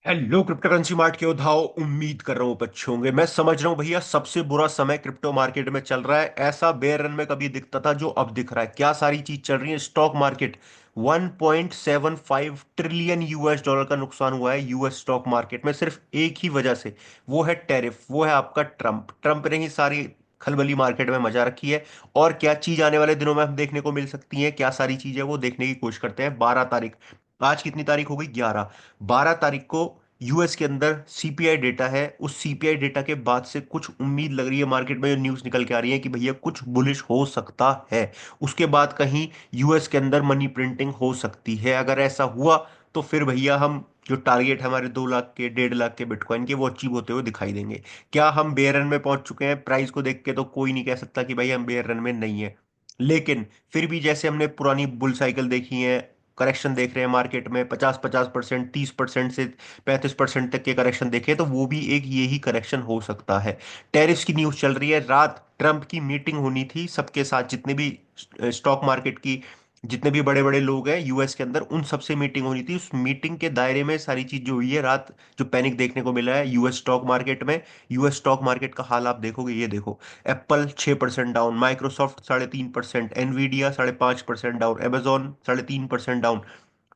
Hello crypto currency mart के उधाव। उम्मीद कर रहा हूँ अच्छे होंगे। मैं समझ रहा हूँ भैया सबसे बुरा समय क्रिप्टो मार्केट में चल रहा है। ऐसा बेयर रन में कभी दिखता था जो अब दिख रहा है। क्या सारी चीज चल रही है। Stock market 1.75 trillion US dollar का नुकसान हुआ है यूएस स्टॉक मार्केट में सिर्फ एक ही वजह से। वो है टैरिफ, वो है आपका ट्रम्प। ट्रम्प ने ही सारी खलबली मार्केट में मचा रखी है। और क्या चीज आने वाले दिनों में हम देखने को मिल सकती है, क्या सारी चीजें वो देखने की कोशिश करते हैं। 12 तारीख, आज कितनी तारीख हो गई, 11। 12 तारीख को यूएस के अंदर सीपीआई डेटा है। उस सीपीआई डेटा के बाद से कुछ उम्मीद लग रही है मार्केट में, जो न्यूज़ निकल के आ रही है कि भैया कुछ बुलिश हो सकता है। उसके बाद कहीं यूएस के अंदर मनी प्रिंटिंग हो सकती है। अगर ऐसा हुआ तो फिर भैया हम जो टारगेट है हमारे 2 लाख के 1.5 लाख के बिटकॉइन के, वो अचीव होते हुए दिखाई देंगे। क्या हम बेयर रन में पहुंच चुके हैं? प्राइस को देख के तो कोई नहीं कह सकता कि भाई हम बेयर रन में नहीं है। लेकिन फिर भी जैसे हमने पुरानी बुल साइकिल देखी है, करेक्शन देख रहे हैं मार्केट में 50-50%, 30% से 35% तक के करेक्शन देखें, तो वो भी एक यही करेक्शन हो सकता है। टेरिफ्स की न्यूज़ चल रही है। रात ट्रंप की मीटिंग होनी थी सबके साथ, जितने भी स्टॉक मार्केट की जितने भी बड़े बड़े लोग हैं यूएस के अंदर, उन सबसे मीटिंग होनी थी। उस मीटिंग के दायरे में सारी चीज जो हुई है रात, जो पैनिक देखने को मिला है यूएस स्टॉक मार्केट में। यूएस स्टॉक मार्केट का हाल आप देखोगे, ये देखो। Apple 6% down, Microsoft 3.5%, Nvidia 5.5% down, Amazon 3.5% down,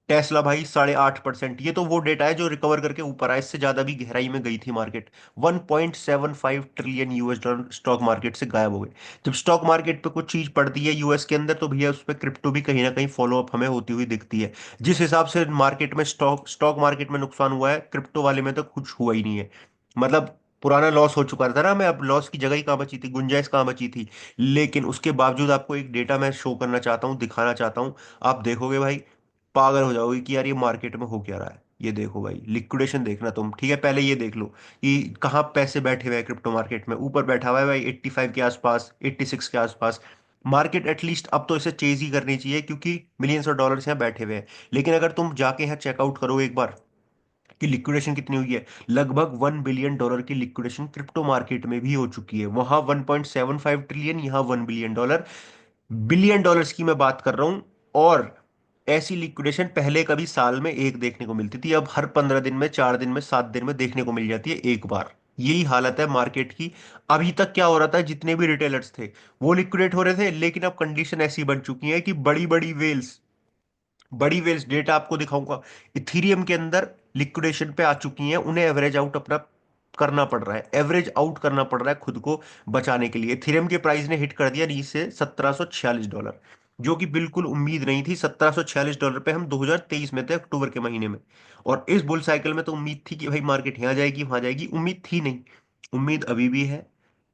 Tesla भाई 8.5%। ये तो वो डेटा है जो रिकवर करके ऊपर आया। इससे ज्यादा भी गहराई में गई थी market. 1.75 trillion US dollar stock market से गायब हो गए। जब स्टॉक मार्केट पे कुछ चीज पड़ती है यूएस के अंदर, तो भैया उस पर क्रिप्टो भी कहीं ना कहीं फॉलो अप हमें होती हुई दिखती है। जिस हिसाब से मार्केट में स्टॉक मार्केट में नुकसान हुआ है, क्रिप्टो वाले में तो कुछ हुआ ही नहीं है। मतलब पुराना लॉस हो चुका था ना, मैं अब लॉस की जगह ही कहाँ बची थी, गुंजाइश कहाँ बची थी। लेकिन उसके बावजूद आपको एक डेटा मैं शो करना चाहता हूँ, दिखाना चाहता हूँ। आप देखोगे भाई, पागल हो जाओगे कि यार ये मार्केट में हो क्या रहा है। ये देखो भाई, लिक्विडेशन देखना तुम, ठीक है। पहले ये देख लो कि कहाँ पैसे बैठे हुए हैं क्रिप्टो मार्केट में। ऊपर बैठा हुआ है भाई 85 के आसपास, 86 के आसपास। मार्केट एटलीस्ट अब तो इसे चेज ही करनी चाहिए, क्योंकि मिलियंस ऑफ डॉलर्स यहाँ बैठे हुए हैं। लेकिन अगर तुम जाके यहाँ चेकआउट करो एक बार कि लिक्विडेशन कितनी हुई है, लगभग 1 बिलियन डॉलर की लिक्विडेशन क्रिप्टो मार्केट में भी हो चुकी है। वहां 1.75 ट्रिलियन, यहाँ 1 बिलियन डॉलर। बिलियन डॉलर्स की मैं बात कर रहा हूं। और ऐसी लिक्विडेशन पहले कभी साल में एक देखने को मिलती थी, अब हर 15 दिन में, 4 दिन में, 7 दिन में देखने को मिल जाती है एक बार। यही हालत है मार्केट की। अभी तक क्या हो रहा था, जितने भी रिटेलर्स थे वो लिक्विडेट हो रहे थे, लेकिन अब कंडीशन ऐसी बन चुकी है कि बड़ी वेल्स डेटा आपको दिखाऊंगा, इथीरियम के अंदर लिक्विडेशन पे आ चुकी हैं। उन्हें एवरेज आउट अपना करना पड़ रहा है, एवरेज आउट करना पड़ रहा है खुद को बचाने के लिए। इथेरियम के प्राइस ने हिट कर दिया नीचे 1746 डॉलर, जो कि बिल्कुल उम्मीद नहीं थी। 1746 डॉलर पे हम 2023 में थे, अक्टूबर के महीने में। और इस बुल साइकिल में तो उम्मीद थी कि भाई मार्केट यहाँ जाएगी वहां जाएगी, उम्मीद थी नहीं। उम्मीद अभी भी है।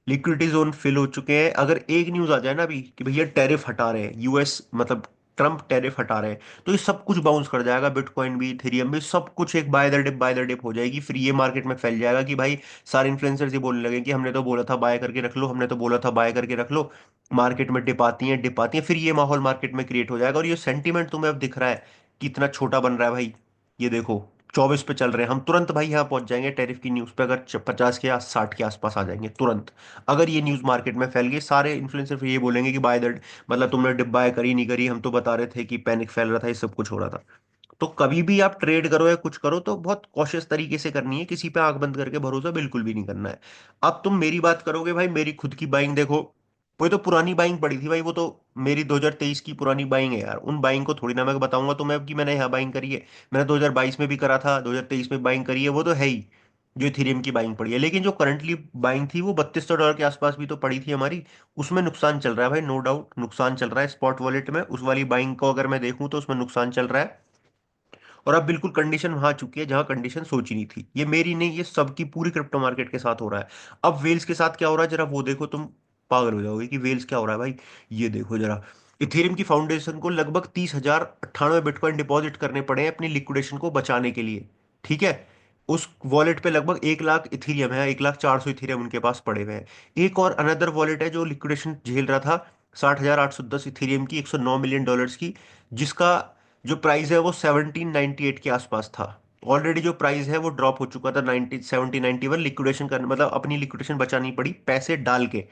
लिक्विडिटी जोन फिल हो चुके हैं। अगर एक न्यूज आ जाए ना अभी कि भैया टैरिफ हटा रहे हैं यूएस, मतलब ट्रम्प टैरिफ हटा रहे हैं, तो ये सब कुछ बाउंस कर जाएगा। बिटकॉइन भी, इथेरियम भी, सब कुछ एक बाय द डिप हो जाएगी। फिर ये मार्केट में फैल जाएगा कि भाई सारे इन्फ्लुएंसर्स ये बोलने लगे कि हमने तो बोला था बाय करके रख लो, हमने तो बोला था बाय करके रख लो। मार्केट में डिप आती है, फिर ये माहौल मार्केट में क्रिएट हो जाएगा। और ये सेंटीमेंट तुम्हें अब दिख रहा है कि इतना छोटा बन रहा है भाई। ये देखो 24 पे चल रहे हैं हम, तुरंत भाई यहाँ पहुंच जाएंगे टैरिफ की न्यूज पे। अगर 50 के या 60 के आसपास आ जाएंगे तुरंत। अगर ये न्यूज मार्केट में फैल गई, सारे इन्फ्लुएंसर फिर ये बोलेंगे कि बाय द, मतलब तुमने डिप बाय करी नहीं करी, हम तो बता रहे थे कि पैनिक फैल रहा था, ये सब कुछ हो रहा था। तो कभी भी आप ट्रेड करो या कुछ करो तो बहुत कॉशियस तरीके से करनी है। किसी पे आंख बंद करके भरोसा बिल्कुल भी नहीं करना है। अब तुम मेरी बात करोगे भाई, मेरी खुद की बाइंग देखो। वो तो पुरानी बाइंग पड़ी थी भाई, वो तो मेरी 2023 की पुरानी बाइंग है यार। उन बाइंग को थोड़ी ना मैं बताऊंगा तुम्हें कि मैंने यहाँ बाइंग करी है। मैंने 2022 में भी करा था, 2023 में बाइंग करी है, वो तो है ही। जो इथेरियम की बाइंग पड़ी है, लेकिन जो करंटली बाइंग थी वो 3200 डॉलर के आसपास भी तो पड़ी थी हमारी। उसमें नुकसान चल रहा है भाई, नो डाउट नुकसान चल रहा है स्पॉट वॉलेट में। उस वाली बाइंग को अगर मैं देखूं तो उसमें नुकसान चल रहा है। और अब बिल्कुल कंडीशन वहां आ चुकी है जहां कंडीशन सोची नहीं थी। ये मेरी नहीं, ये सबकी पूरी क्रिप्टो मार्केट के साथ हो रहा है। अब वेल्स के साथ क्या हो रहा है जरा वो देखो तुम, पागल हो जाओगे कि वेल्स क्या हो रहा है भाई। ये देखो जरा, इथेरियम की फाउंडेशन को लगभग 30,098 बिटकॉइन डिपॉजिट करने पड़े हैं अपनी लिक्विडेशन को बचाने के लिए, ठीक है। उस वॉलेट पे लगभग 1 लाख इथेरियम है, 1,04,000 इथेरियम उनके पास पड़े हुए हैं। एक और अनदर वॉलेट है जो लिक्विडेशन झेल रहा था 60,810 इथेरियम की, 109 मिलियन डॉलर्स की, जिसका जो प्राइस है वो 1798 के आसपास था। ऑलरेडी जो प्राइस है वो ड्रॉप हो चुका था 90 70 91। लिक्विडेशन करने मतलब अपनी लिक्विडेशन बचानी पड़ी पैसे डाल के।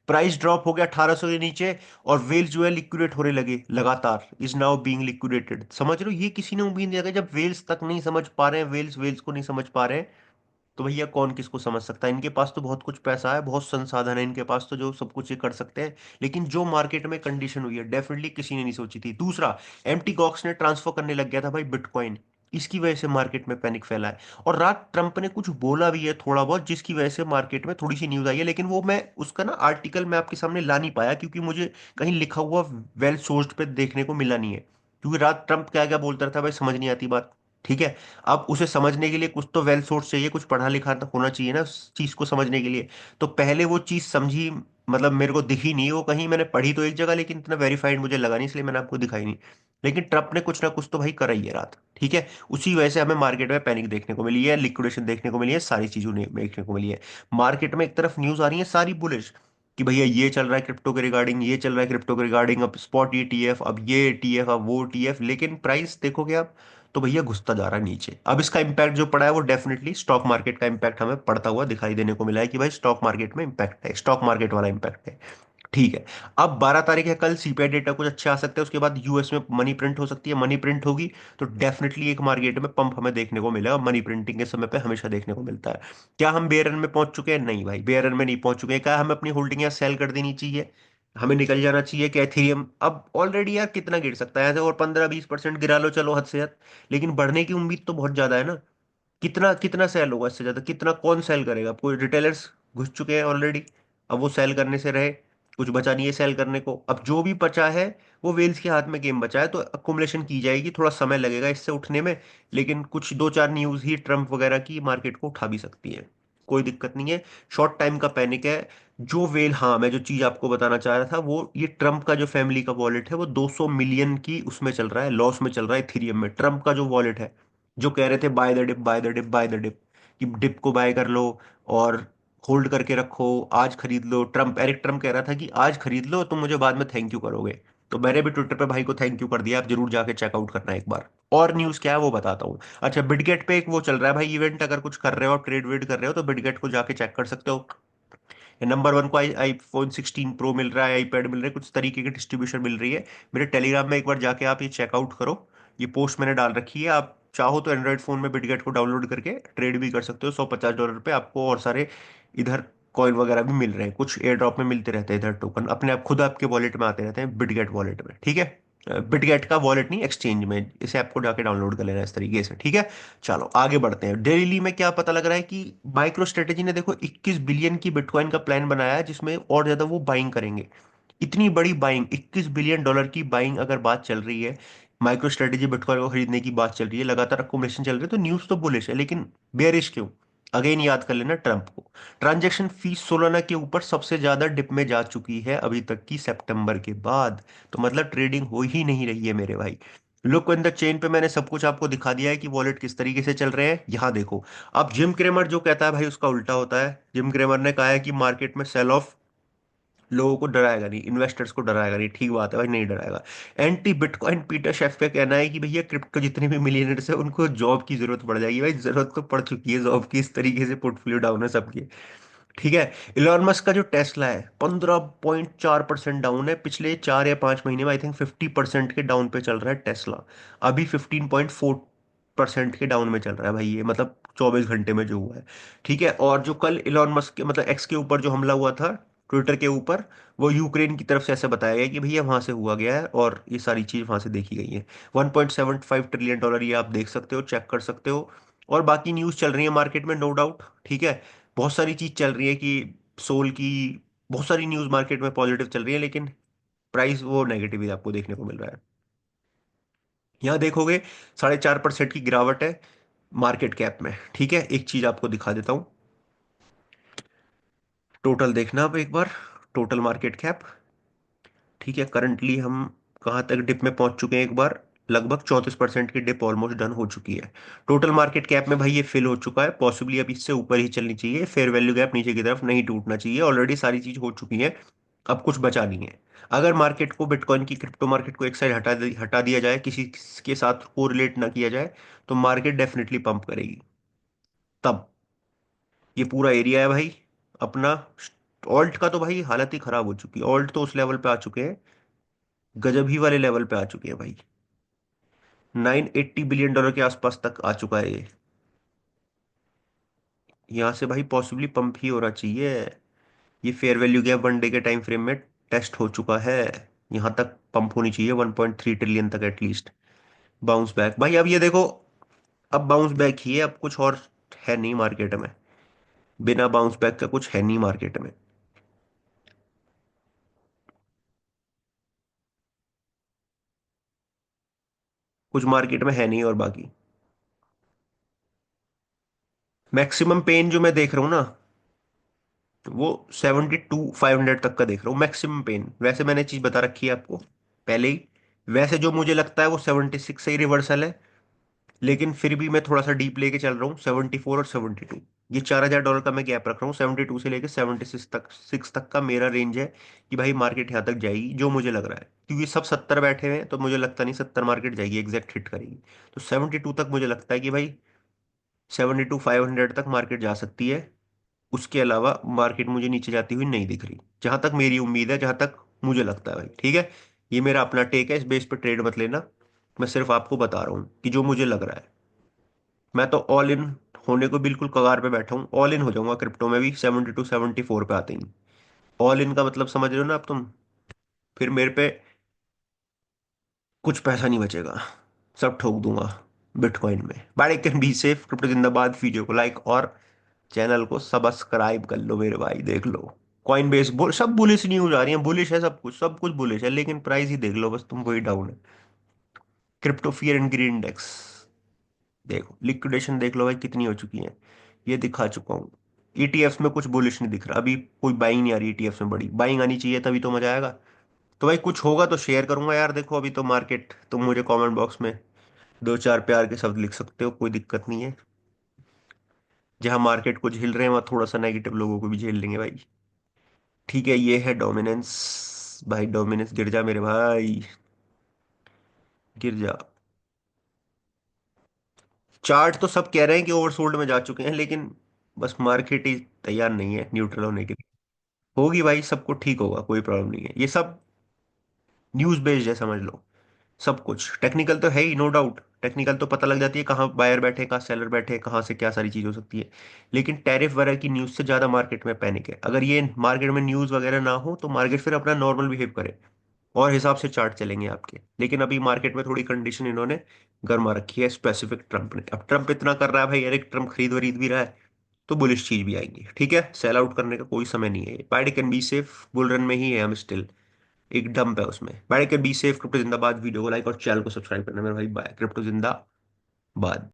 प्राइस ड्रॉप हो गया 1800 के नीचे, और वेल्स जो है लिक्विडेट होने लगे लगातार, इज नाउ बीइंग लिक्विडेटेड। समझ रहे हो, ये किसी ने उम्मीद नहीं लगा। जब वेल्स तक नहीं समझ पा रहे हैं, वेल्स वेल्स को नहीं समझ पा रहे हैं, तो भैया कौन किसको समझ सकता है। इनके पास तो बहुत कुछ पैसा है, बहुत संसाधन है इनके पास, तो जो सब कुछ ये कर सकते हैं। लेकिन जो मार्केट में कंडीशन हुई है, डेफिनेटली किसी ने नहीं सोची थी। दूसरा, एम्प्टी गॉक्स ने ट्रांसफर करने लग गया था भाई बिटकॉइन, इसकी वजह से मार्केट में पैनिक फैला है। और रात ट्रंप ने कुछ बोला भी है थोड़ा बहुत, जिसकी वजह से मार्केट में थोड़ी सी न्यूज आई है, लेकिन वो मैं उसका ना आर्टिकल मैं आपके सामने ला नहीं पाया, क्योंकि मुझे कहीं लिखा हुआ वेल सोर्स्ड पे देखने को मिला नहीं है। क्योंकि रात ट्रंप क्या क्या बोलता था भाई, समझ नहीं आती बात। ठीक है। अब उसे समझने के लिए कुछ तो वेल सोर्स चाहिए, कुछ पढ़ा लिखा तो होना चाहिए ना उस चीज को समझने के लिए। तो पहले वो चीज समझी, मतलब मेरे को दिखी नहीं वो कहीं, मैंने पढ़ी तो एक जगह, लेकिन इतना वेरीफाइड मुझे लगा नहीं, इसलिए मैंने आपको दिखाई नहीं। लेकिन ट्रम्प ने कुछ ना कुछ तो भाई करा ही है रात। ठीक है। उसी वजह से हमें मार्केट में पैनिक देखने को मिली है, लिक्विडेशन देखने को मिली है, सारी चीजों देखने को मिली है। मार्केट में एक तरफ न्यूज आ रही है सारी बुलिश, कि भैया ये चल रहा है क्रिप्टो के रिगार्डिंग, ये चल रहा है क्रिप्टो के रिगार्डिंग, अब स्पॉट ईटीएफ, अब ये टीएफ, अब वो टीएफ, लेकिन प्राइस देखोगे आप तो भैया घुसता जा रहा है नीचे। अब इसका इंपैक्ट जो पड़ा है वो डेफिनेटली स्टॉक मार्केट का इंपैक्ट हमें पड़ता हुआ दिखाई देने को मिला है, कि भाई स्टॉक मार्केट में इंपैक्ट है, स्टॉक मार्केट वाला इंपैक्ट है। ठीक है। अब 12 तारीख है, कल सीपीआई डेटा कुछ अच्छे आ सकते हैं, उसके बाद यूएस में मनी प्रिंट हो सकती है, मनी प्रिंट होगी तो डेफिनेटली एक मार्केट में पंप हमें देखने को मिलेगा। मनी प्रिंटिंग के समय पे हमेशा देखने को मिलता है। क्या हम बेयर रन में पहुंच चुके हैं? नहीं भाई, बेयर रन में नहीं पहुंच चुके हैं। क्या हमें अपनी होल्डिंग या सेल कर देनी चाहिए, हमें निकल जाना चाहिए क्या एथेरियम? अब ऑलरेडी यार कितना गिर सकता है ऐसे, और 15-20% गिरा लो चलो हद से हद, लेकिन बढ़ने की उम्मीद तो बहुत ज्यादा है ना। कितना कितना सेल होगा इससे ज्यादा, कितना कौन सेल करेगा? कोई रिटेलर्स घुस चुके हैं ऑलरेडी, अब वो सेल करने से रहे, कुछ बचा नहीं है सेल करने को। अब जो भी बचा है वो वेल्स के हाथ में गेम बचा है, तो अकुमुलेशन की जाएगी, थोड़ा समय लगेगा इससे उठने में। लेकिन कुछ दो चार न्यूज ही ट्रम्प वगैरह की मार्केट को उठा भी सकती है, कोई दिक्कत नहीं है। शॉर्ट टाइम का पैनिक है। जो वेल, हाँ मैं जो चीज आपको बताना चाह रहा था, वो ये ट्रम्प का जो फैमिली का वॉलेट है वो 200 मिलियन की उसमें चल रहा है, लॉस में चल रहा है इथेरियम में। ट्रम्प का जो वॉलेट है, जो कह रहे थे buy the dip, buy the dip, buy the dip, कि डिप को बाय कर लो और होल्ड करके रखो, आज खरीद लो। ट्रम्प, एरिक ट्रम्प कह रहा था कि आज खरीद लो तो मुझे बाद में थैंक यू करोगे। तो मैंने भी ट्विटर पे भाई को थैंक यू कर दिया, आप जरूर जाके चेकआउट करना एक बार। और न्यूज़ क्या है वो बताता हूँ। अच्छा, बिटगेट पे एक वो चल रहा है भाई इवेंट, अगर कुछ कर रहे हो आप, ट्रेड वेड कर रहे हो, तो बिटगेट को जाके चेक कर सकते हो। नंबर 1 को आईफोन 16 प्रो मिल रहा है, आईपैड मिल रहा है, कुछ तरीके की डिस्ट्रीब्यूशन मिल रही है। मेरे टेलीग्राम में एक बार जाके आप ये चेकआउट करो, ये पोस्ट मैंने डाल रखी है। आप चाहो तो एंड्रॉयड फोन में बिटगेट को डाउनलोड करके ट्रेड भी कर सकते हो, $150 पे आपको। और सारे इधर कॉइन वगैरह भी मिल रहे हैं, कुछ एयर ड्रॉप में मिलते रहते हैं इधर टोकन, अपने आप खुद आपके वॉलेट में आते रहते हैं, बिटगेट वॉलेट में। ठीक है। बिटगेट का वॉलेट नहीं, एक्सचेंज में, इसे आपको जाके डाउनलोड कर लेना है इस तरीके से। ठीक है। चलो आगे बढ़ते हैं। डेली में क्या पता लग रहा है कि माइक्रो स्ट्रेटेजी ने देखो 21 बिलियन की बिटकॉइन का प्लान बनाया है, जिसमें और ज्यादा वो बाइंग करेंगे। इतनी बड़ी बाइंग, $21 बिलियन की बाइंग अगर बात चल रही है, माइक्रो स्ट्रेटेजी बिटकॉइन को खरीदने की बात चल रही है, लगातार अकुमुलेशन चल रही है, तो न्यूज तो बुलिश है। लेकिन बेयरिश क्यों? अगेन याद कर लेना ट्रंप को। ट्रांजैक्शन फीस सोलाना के ऊपर सबसे ज्यादा डिप में जा चुकी है अभी तक की, सितंबर के बाद। तो मतलब ट्रेडिंग हो ही नहीं रही है मेरे भाई। लुक इन द चेन पे मैंने सब कुछ आपको दिखा दिया है कि वॉलेट किस तरीके से चल रहे हैं, यहाँ देखो। अब जिम क्रेमर जो कहता है भाई उसका उल्टा होता है। जिम क्रेमर ने कहा है कि मार्केट में सेल ऑफ लोगों को डराएगा नहीं, इन्वेस्टर्स को डराएगा नहीं। ठीक बात है भाई, नहीं डराएगा। एंटी बिटकॉइन पीटर शेफ का कहना है कि भैया क्रिप्टो जितने भी मिलियनर्स है उनको जॉब की जरूरत पड़ जाएगी। भाई जरूरत तो पड़ चुकी है जॉब की, इस तरीके से पोर्टफोलियो डाउन है सबके। ठीक है। इलॉन मस्क का जो टेस्ला है 15.4% डाउन है, पिछले 4 या 5 महीने में आई थिंक 50% के डाउन पे चल रहा है टेस्ला। अभी 15.4% के डाउन में चल रहा है भाई, ये मतलब 24 घंटे में जो हुआ है। ठीक है। और जो कल इलॉन मस्क के मतलब एक्स के ऊपर जो हमला हुआ था, ट्विटर के ऊपर, वो यूक्रेन की तरफ से ऐसे बताया गया कि भैया वहां से हुआ गया है, और ये सारी चीज वहां से देखी गई है। $1.75 ट्रिलियन, ये आप देख सकते हो, चेक कर सकते हो। और बाकी न्यूज चल रही है मार्केट में, नो डाउट। ठीक है। बहुत सारी चीज चल रही है कि सोल की, बहुत सारी न्यूज मार्केट में पॉजिटिव चल रही है, लेकिन प्राइस वो नेगेटिव ही आपको देखने को मिल रहा है। यहाँ देखोगे 4.5% की गिरावट है मार्केट कैप में। ठीक है। एक चीज आपको दिखा देता हूँ, टोटल देखना आप एक बार, टोटल मार्केट कैप। ठीक है। करंटली हम कहाँ तक डिप में पहुंच चुके हैं एक बार, लगभग 34% की डिप ऑलमोस्ट डन हो चुकी है। टोटल मार्केट कैप में भाई ये फिल हो चुका है, पॉसिबली अब इससे ऊपर ही चलनी चाहिए, फेयर वैल्यू गैप नीचे की तरफ नहीं टूटना चाहिए, ऑलरेडी सारी चीज हो चुकी है। अब कुछ बचा नहीं है। अगर मार्केट को, बिटकॉइन की, क्रिप्टो मार्केट को एक साइड हटा दिया जाए, किसी के साथ कोरिलेट ना किया जाए, तो मार्केट डेफिनेटली पंप करेगी। तब ये पूरा एरिया है भाई अपना, ऑल्ट का तो भाई हालत ही खराब हो चुकी है। ऑल्ट तो उस लेवल पे आ चुके हैं, गजब ही वाले लेवल पे आ चुके हैं भाई। 980 बिलियन डॉलर के आसपास तक आ चुका है ये। यहाँ से भाई पॉसिबली पंप ही होना चाहिए। ये फेयर वैल्यू गैप 1 डे के टाइम फ्रेम में टेस्ट हो चुका है। यहाँ तक पंप होनी चाहिए 1.3 ट्रिलियन तक एटलीस्ट। बाउंस बैक भाई, अब ये देखो, अब बाउंस बैक ही है, अब कुछ और है नहीं मार्केट में। बिना बाउंस बैक का कुछ है नहीं मार्केट में। कुछ मार्केट में है नहीं। और बाकी मैक्सिमम पेन जो मैं देख रहा हूँ ना, वो 72 500 तक का देख रहा हूँ मैक्सिमम पेन। वैसे मैंने चीज बता रखी है आपको पहले ही। वैसे जो मुझे लगता है वो 76 से ही रिवर्सल है, लेकिन फिर भी मैं थोड़ा सा डीप लेके चल रहा हूँ। 74 और 72, ये $4000 का मैं गैप रख रहा हूँ। 72 से लेके 76 तक का मेरा रेंज है कि भाई मार्केट यहाँ तक जाएगी, जो मुझे लग रहा है। क्योंकि सब 70 बैठे हुए हैं, तो मुझे लगता नहीं 70 मार्केट जाएगी एग्जैक्ट हिट करेगी। तो 72 तक मुझे लगता है कि भाई 72 500 तक मार्केट जा सकती है। उसके अलावा मार्केट मुझे नीचे जाती हुई नहीं दिख रही, जहां तक मेरी उम्मीद है, जहां तक मुझे लगता है भाई। ठीक है, ये मेरा अपना टेक है, इस बेस पे ट्रेड मत लेना। मैं सिर्फ आपको बता रहा हूँ कि जो मुझे लग रहा है। मैं तो ऑल इन होने को बिल्कुल कगार पे बैठा हूँ। ऑल इन हो जाऊंगा क्रिप्टो में भी 72 74 पे आते ही। ऑल इन का मतलब समझ रहे हो ना अब तुम। फिर मेरे पे कुछ पैसा नहीं बचेगा, सब ठोक दूंगा बिटकॉइन में। But I can be safe. Crypto जिंदाबाद। वीडियो को लाइक और चैनल को सब्सक्राइब कर लो मेरे भाई, देख लो। कॉइन बेस सब बुलिश न्यूज आ रही है, बुलिश है सब कुछ, सब कुछ बुलिश है, लेकिन प्राइस ही देख लो बस तुम, वही डाउन है। Crypto fear and green index देखो, लिक्विडेशन देख लो भाई कितनी हो चुकी है, ये दिखा चुका हूँ। ईटीएफ्स में कुछ बुलिश नहीं दिख रहा अभी, कोई बाइंग नहीं आ रही ईटीएफ्स में। बड़ी बाइंग आनी चाहिए तभी तो मजा आएगा। तो भाई कुछ होगा तो शेयर करूंगा यार। देखो अभी तो मार्केट, तुम मुझे कमेंट बॉक्स में दो चार प्यार के शब्द लिख सकते हो, कोई दिक्कत नहीं है। जहां मार्केट को झेल रहे हैं वहां थोड़ा सा नेगेटिव लोगों को भी झेल लेंगे भाई। ठीक है, ये है डोमिनेंस। भाई डोमिनेंस गिर जा मेरे भाई, गिर जा। चार्ट तो सब कह रहे हैं कि ओवरसोल्ड में जा चुके हैं, लेकिन बस मार्केट ही तैयार नहीं है न्यूट्रल होने के लिए। होगी भाई, सबको ठीक होगा, कोई प्रॉब्लम नहीं है। ये सब न्यूज बेस्ड है समझ लो। सब कुछ टेक्निकल तो है ही, नो डाउट। टेक्निकल तो पता लग जाती है कहाँ बायर बैठे, कहाँ सेलर बैठे, कहाँ से क्या सारी चीज हो सकती है। लेकिन टैरिफ वगैरह की न्यूज से ज्यादा मार्केट में पैनिक है। अगर ये मार्केट में न्यूज वगैरह ना हो तो मार्केट फिर अपना नॉर्मल बिहेव करे और हिसाब से चार्ट चलेंगे आपके। लेकिन अभी मार्केट में थोड़ी कंडीशन इन्होंने गर्मा रखी है, स्पेसिफिक ट्रम्प ने। अब ट्रम्प इतना कर रहा है भाई, एरिक ट्रम्प खरीद वरीद भी रहा है, तो बुलिश चीज भी आएंगी। ठीक है, सेल आउट करने का कोई समय नहीं है। Wide can be safe, bull run में ही है हम स्टिल। एक डंप है उसमें। Wide can be safe. Crypto जिंदाबाद। वीडियो को लाइक और चैनल को सब्सक्राइब करना मेरे भाई। बाय। क्रिप्टो जिंदाबाद।